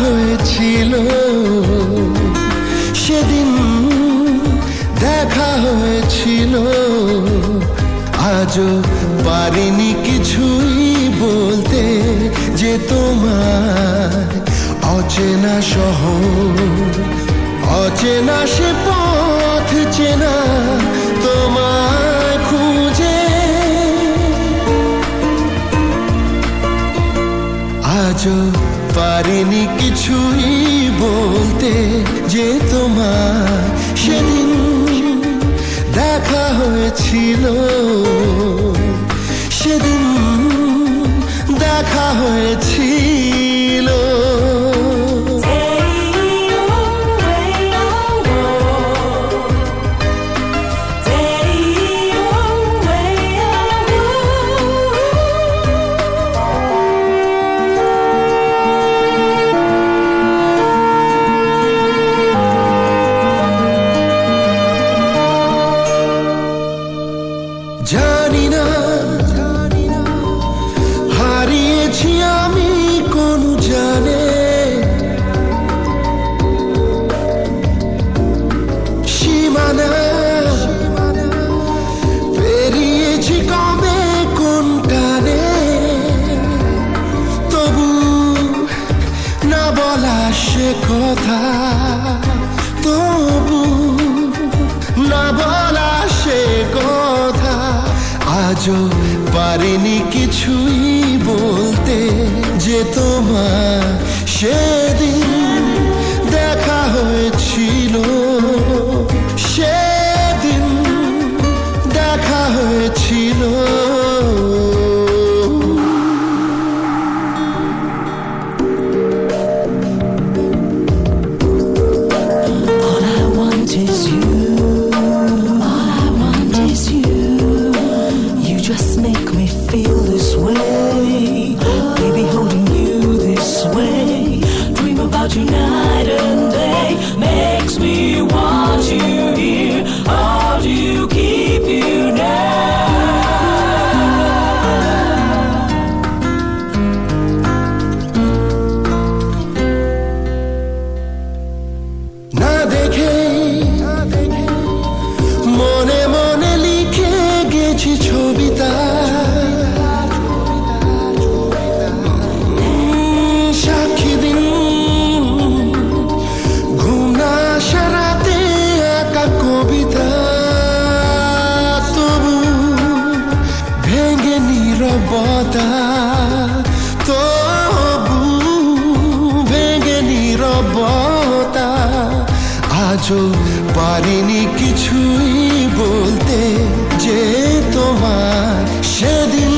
হয়েছিল সেদিন, দেখা হয়েছিল। আজও পারিনি কিছুই বলতে যে তোমার অচেনা শহর, অচেনা সে পথ চেনা তোমায় খুঁজে। আজও পারিনি কিছুই বলতে যে তোমার সেদিন দেখা হয়েছিল, সেদিন দেখা হয়েছিল। জানি না হারিয়েছি আমি কোন জানে, সীমানা পেরিয়েছি কবে কোন টানে। তবু না বলা সে কথা, তবু না বলা সে কথা। আজও পারিনি কিছুই বলতে যে তোমার সেদিন দেখা হয়েছিল, সেদিন দেখা হয়েছিল। All I want is you. All I want is you. You just make me feel this way. Baby, holding you this way. Dream about you night and day. Makes me want you here. How do you keep you now? না দেখে মনে মনে লিখে গেছি ছবিতা, সাক্ষী দিন ঘুম না আসা রাতে একা কবিতা। তবু ভেঙে নীরবতা, তবু ভেঙে নীরবতা। আজও পারিনি কিছুই বলতে যে তোমার সেদিন